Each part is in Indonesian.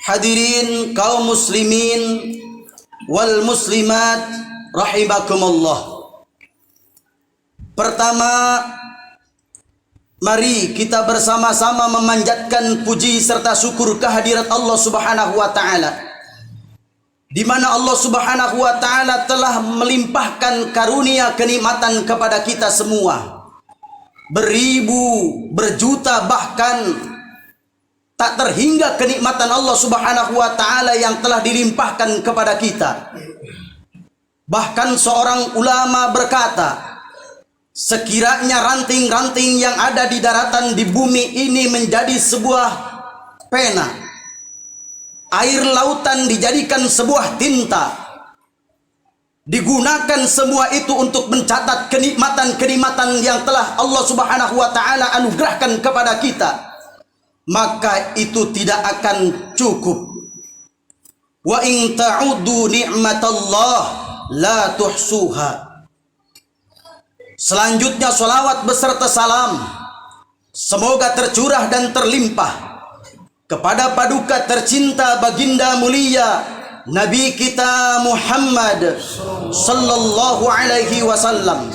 Hadirin kaum muslimin wal muslimat rahimakumullah. Pertama, mari kita bersama-sama memanjatkan puji serta syukur kehadirat Allah Subhanahu wa taala, di mana Allah Subhanahu wa taala telah melimpahkan karunia kenikmatan kepada kita semua. Beribu, berjuta, bahkan tak terhingga kenikmatan Allah Subhanahu wa taala yang telah dilimpahkan kepada kita. Bahkan seorang ulama berkata, sekiranya ranting-ranting yang ada di daratan di bumi ini menjadi sebuah pena, air lautan dijadikan sebuah tinta, digunakan semua itu untuk mencatat kenikmatan-kenikmatan yang telah Allah Subhanahu wa taala anugerahkan kepada kita, maka itu tidak akan cukup. Wa in ta'udu ni'matallah la tuhsuha. Selanjutnya salawat beserta salam semoga tercurah dan terlimpah kepada paduka tercinta baginda mulia Nabi kita Muhammad sallallahu alaihi wasallam.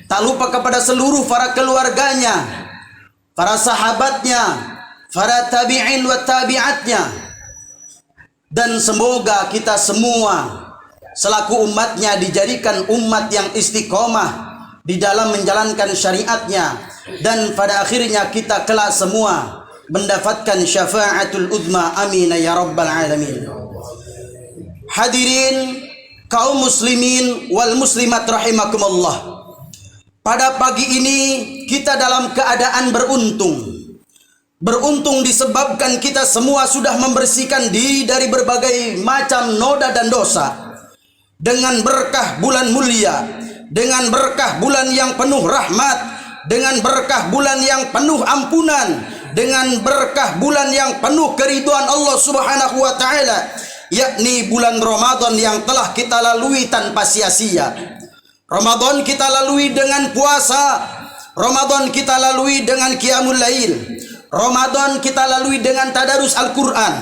Tak lupa kepada seluruh para keluarganya, para sahabatnya, para tabi'in wa tabi'atnya, dan semoga kita semua selaku umatnya dijadikan umat yang istiqomah di dalam menjalankan syariatnya, dan pada akhirnya kita kelak semua mendapatkan syafaatul uzma, amin ya rabbal alamin. Hadirin kaum muslimin wal muslimat rahimakumullah, pada pagi ini kita dalam keadaan beruntung. Beruntung disebabkan kita semua sudah membersihkan diri dari berbagai macam noda dan dosa. Dengan berkah bulan mulia, dengan berkah bulan yang penuh rahmat, dengan berkah bulan yang penuh ampunan, dengan berkah bulan yang penuh keridhaan Allah Subhanahu wa taala, yakni bulan Ramadan yang telah kita lalui tanpa sia-sia. Ramadan kita lalui dengan puasa, Ramadan kita lalui dengan qiyamul lail, Ramadan kita lalui dengan tadarus Al-Quran,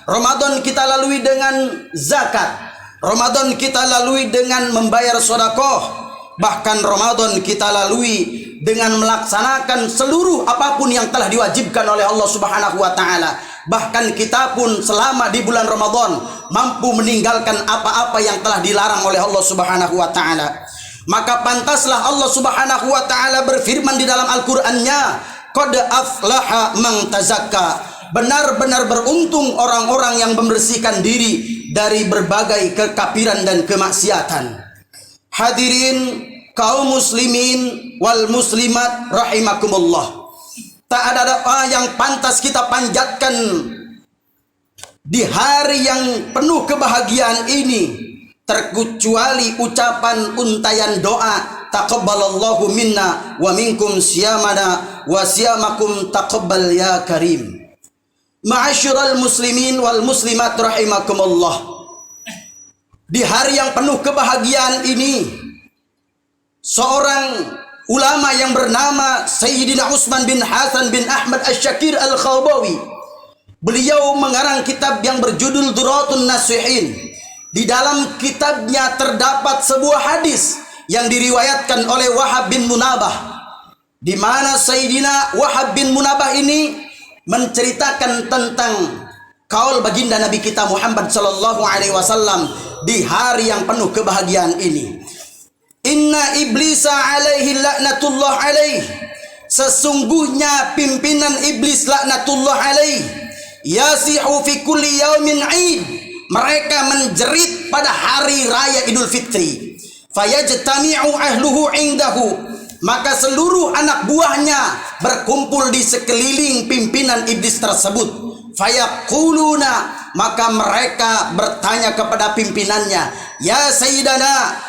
Ramadan kita lalui dengan zakat, Ramadan kita lalui dengan membayar sedekah, bahkan Ramadan kita lalui dengan melaksanakan seluruh apapun yang telah diwajibkan oleh Allah Subhanahu wa taala. Bahkan kita pun selama di bulan Ramadan mampu meninggalkan apa-apa yang telah dilarang oleh Allah Subhanahu wa taala. Maka pantaslah Allah Subhanahu wa taala berfirman di dalam Al-Qur'annya, qad aflaha man tazakka. Benar-benar beruntung orang-orang yang membersihkan diri dari berbagai kekafiran dan kemaksiatan. Hadirin kaum muslimin wal muslimat rahimakumullah, tak ada doa yang pantas kita panjatkan di hari yang penuh kebahagiaan ini terkecuali ucapan untayan doa, taqabbalallahu minna wa minkum siyamana wa siyamakum taqabbal ya karim. Ma'asyiral muslimin wal muslimat rahimakumullah, di hari yang penuh kebahagiaan ini, seorang ulama yang bernama Sayyidina Utsman bin Hasan bin Ahmad Asy-Syakir Al-Khawbawi, beliau mengarang kitab yang berjudul Duratun Nasihin. Di dalam kitabnya terdapat sebuah hadis yang diriwayatkan oleh Wahab bin Munabah, di mana Sayyidina Wahab bin Munabah ini menceritakan tentang kaul baginda Nabi kita Muhammad sallallahu alaihi wasallam di hari yang penuh kebahagiaan ini. Inna iblisa alaihi laknatullah alaihi, sesungguhnya pimpinan iblis laknatullah alaihi, yasihu fi kulli yaumin id, mereka menjerit pada hari raya Idul Fitri. Fayajtami'u ahluhu indahu, maka seluruh anak buahnya berkumpul di sekeliling pimpinan iblis tersebut. Fayaquluna, maka mereka bertanya kepada pimpinannya, ya sayyidana,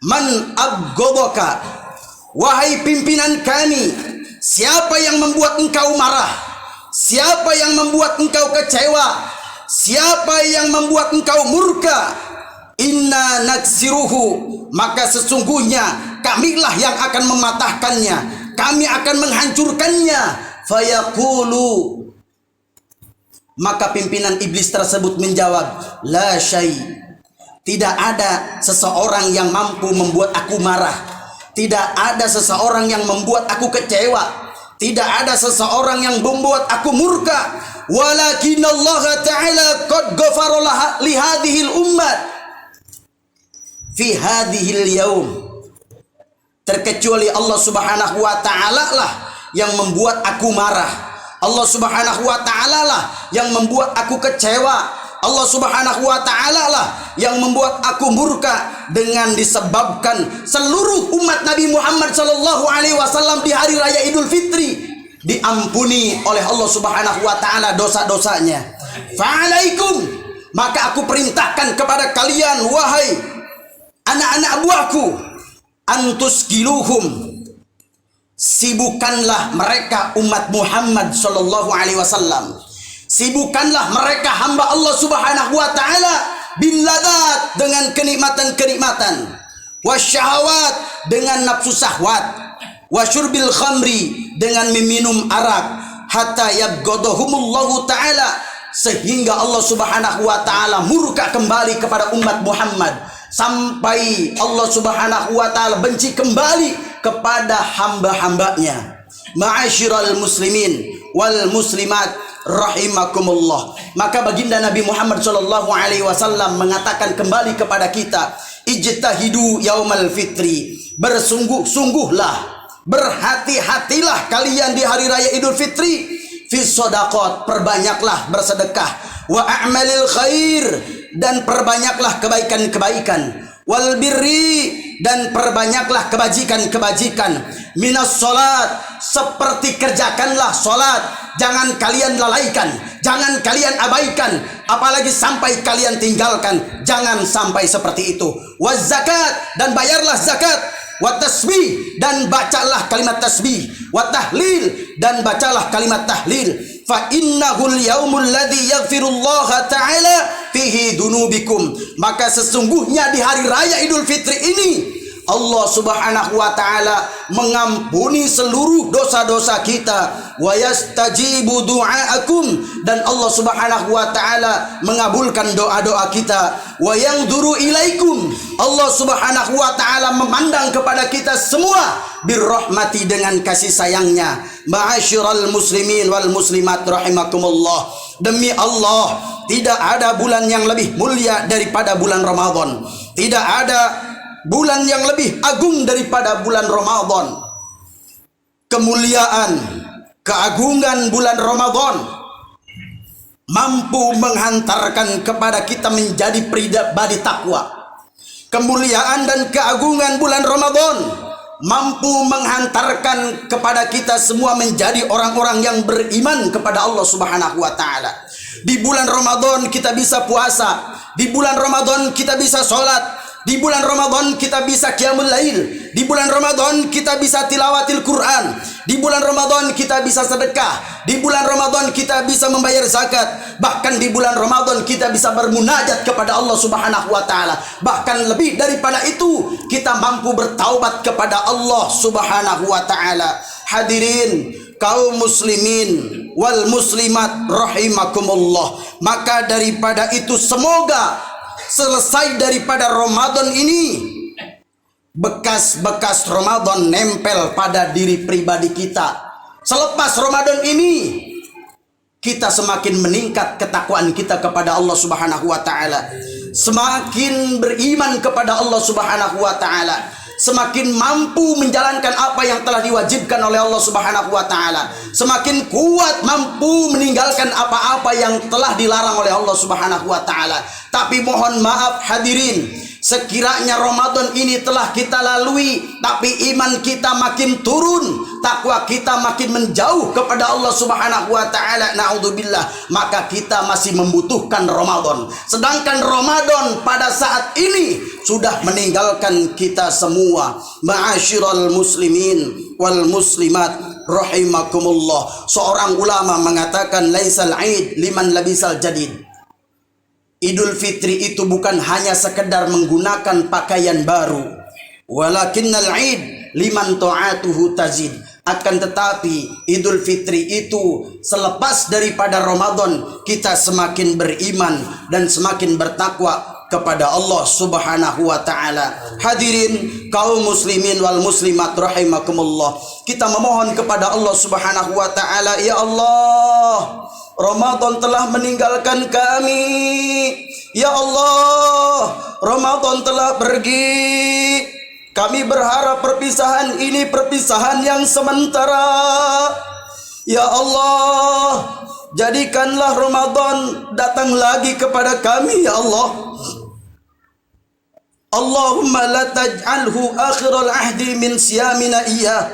man abghadaka, wahai pimpinan kami, siapa yang membuat engkau marah? Siapa yang membuat engkau kecewa? Siapa yang membuat engkau murka? Inna naksiruhu, maka sesungguhnya kamilah yang akan mematahkannya, kami akan menghancurkannya. Fayaqulu, Maka pimpinan iblis tersebut menjawab, la syai. Tidak ada seseorang yang mampu membuat aku marah. Tidak ada seseorang yang membuat aku kecewa. Tidak ada seseorang yang membuat aku murka. Walakin Allah Ta'ala qad ghafara li hadhil ummat fi hadhil yaum. Terkecuali Allah Subhanahu wa Ta'ala lah yang membuat aku marah. Allah Subhanahu wa Ta'ala lah yang membuat aku kecewa. Allah Subhanahu wa Ta'ala lah yang membuat aku murka, dengan disebabkan seluruh umat Nabi Muhammad sallallahu alaihi wasallam di hari raya Idul Fitri diampuni oleh Allah Subhanahu wa Ta'ala dosa-dosanya. Fa'alaikum, maka aku perintahkan kepada kalian, wahai anak-anak buahku, antusgiluhum, sibukkanlah mereka umat Muhammad sallallahu alaihi wasallam. Sibukkanlah mereka hamba Allah Subhanahu wa Ta'ala bil ladat, dengan kenikmatan-kenikmatan, wasyahawat, dengan nafsu syahwat, wasyurbil khamri, dengan meminum arak, hatta yabghadahumullahu ta'ala, sehingga Allah Subhanahu wa Ta'ala murka kembali kepada umat Muhammad, sampai Allah Subhanahu wa Ta'ala benci kembali kepada hamba-hambanya. Ma'asyiral muslimin wal muslimat rahimakumullah. Maka baginda Nabi Muhammad sallallahu alaihi wasallam mengatakan kembali kepada kita, ijtahidu yaumal fitri, bersungguh-sungguhlah, berhati-hatilah kalian di hari raya Idul Fitri, fi shadaqat, perbanyaklah bersedekah, wa a'malil khair, dan perbanyaklah kebaikan-kebaikan, wal birri, dan perbanyaklah kebajikan-kebajikan, minas salat, seperti kerjakanlah salat, jangan kalian lalaikan, jangan kalian abaikan, apalagi sampai kalian tinggalkan, jangan sampai seperti itu. Waz zakat, dan bayarlah zakat, wa tasbih, dan bacalah kalimat tasbih, wa tahlil, dan bacalah kalimat tahlil. Fa innahul yaumul ladzi yaghfirullahu ta'ala fihi dunubikum, maka sesungguhnya di hari raya Idul Fitri ini Allah Subhanahu wa Ta'ala mengampuni seluruh dosa-dosa kita, wa yastajibu du'aakum, dan Allah Subhanahu wa Ta'ala mengabulkan doa-doa kita, wa yanzuru ilaikum, Allah Subhanahu wa Ta'ala memandang kepada kita semua birrahmati, dengan kasih sayangnya. Ma'asyiral muslimin wal muslimat rahimakumullah, demi Allah, tidak ada bulan yang lebih mulia daripada bulan Ramadan. Tidak ada bulan yang lebih agung daripada bulan Ramadan. Kemuliaan, keagungan bulan Ramadan mampu menghantarkan kepada kita menjadi pribadi takwa. Kemuliaan dan keagungan bulan Ramadan mampu menghantarkan kepada kita semua menjadi orang-orang yang beriman kepada Allah Subhanahu wa Ta'ala. Di bulan Ramadan kita bisa puasa, di bulan Ramadan kita bisa sholat, di bulan Ramadan kita bisa qiyamul lail, di bulan Ramadan kita bisa tilawatil Quran, di bulan Ramadan kita bisa sedekah, di bulan Ramadan kita bisa membayar zakat, bahkan di bulan Ramadan kita bisa bermunajat kepada Allah Subhanahu wa Ta'ala. Bahkan lebih daripada itu, kita mampu bertaubat kepada Allah Subhanahu wa Ta'ala. Hadirin kaum muslimin wal muslimat rahimakumullah, maka daripada itu semoga selesai daripada Ramadan ini, bekas-bekas Ramadan nempel pada diri pribadi kita. Selepas Ramadan ini, kita semakin meningkat ketakwaan kita kepada Allah Subhanahu wa Ta'ala, semakin beriman kepada Allah Subhanahu wa Ta'ala, semakin mampu menjalankan apa yang telah diwajibkan oleh Allah Subhanahu wa Ta'ala, semakin kuat mampu meninggalkan apa-apa yang telah dilarang oleh Allah Subhanahu wa Ta'ala. Tapi mohon maaf hadirin, sekiranya Ramadan ini telah kita lalui, tapi iman kita makin turun, takwa kita makin menjauh kepada Allah Subhanahu wa Ta'ala, naudzubillah, maka kita masih membutuhkan Ramadan. Sedangkan Ramadan pada saat ini sudah meninggalkan kita semua. Ma'asyiral muslimin wal muslimat rahimakumullah. Seorang ulama mengatakan, laisal aid liman labisal jadid. Idul Fitri itu bukan hanya sekedar menggunakan pakaian baru, walakinnal aid liman ta'atuhu tazid. Akan tetapi Idul Fitri itu selepas daripada Ramadan, kita semakin beriman dan semakin bertakwa kepada Allah Subhanahu wa taala. Hadirin kaum muslimin wal muslimat rahimakumullah. Kita memohon kepada Allah Subhanahu wa taala, ya Allah, Ramadan telah meninggalkan kami. Ya Allah, Ramadan telah pergi. Kami berharap perpisahan ini perpisahan yang sementara. Ya Allah, jadikanlah Ramadan datang lagi kepada kami, ya Allah. Allahumma la taj'alhu akhiral ahdi min siyamina iya.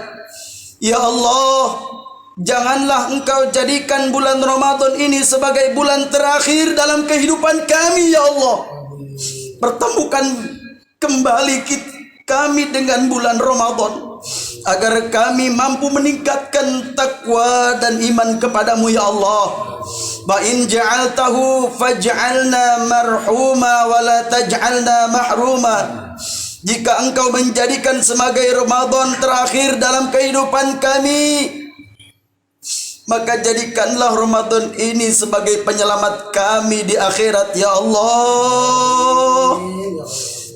Ya Allah, janganlah engkau jadikan bulan Ramadan ini sebagai bulan terakhir dalam kehidupan kami, ya Allah. Pertemukan kembali kami dengan bulan Ramadan, agar kami mampu meningkatkan takwa dan iman kepadamu, ya Allah. Wa in ja'altahu faj'alna marhuma wa la taj'alna mahruma. Jika engkau menjadikan sebagai Ramadan terakhir dalam kehidupan kami, maka jadikanlah Ramadan ini sebagai penyelamat kami di akhirat, ya Allah.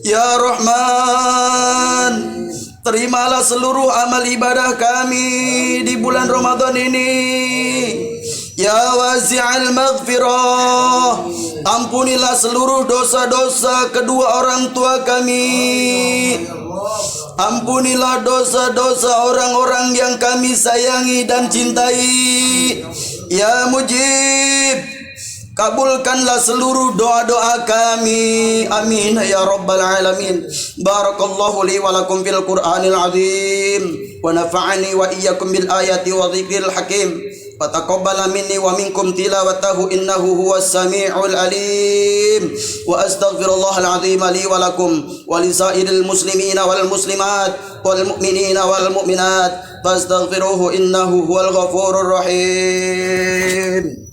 Ya Rahman, terimalah seluruh amal ibadah kami di bulan Ramadan ini. Ya Wasi'al Maghfirah, ampunilah seluruh dosa-dosa kedua orang tua kami. Ampunilah dosa-dosa orang-orang yang kami sayangi dan cintai. Ya Mujib, kabulkanlah seluruh doa-doa kami. Amin ya rabbal alamin. Barakallahu li wa lakum fil Qur'anil azim, wa nafa'ani wa iyyakum bil ayati wa dzikril hakim. Wa taqabbala minni wa minkum tilawatahu innahu huwas samiul alim. Wa astaghfirullahal azim li wa lakum wa lisairil muslimina wal muslimat wal mu'minina wal mu'minat fastaghfiruhu innahu huwal ghafurur rahim.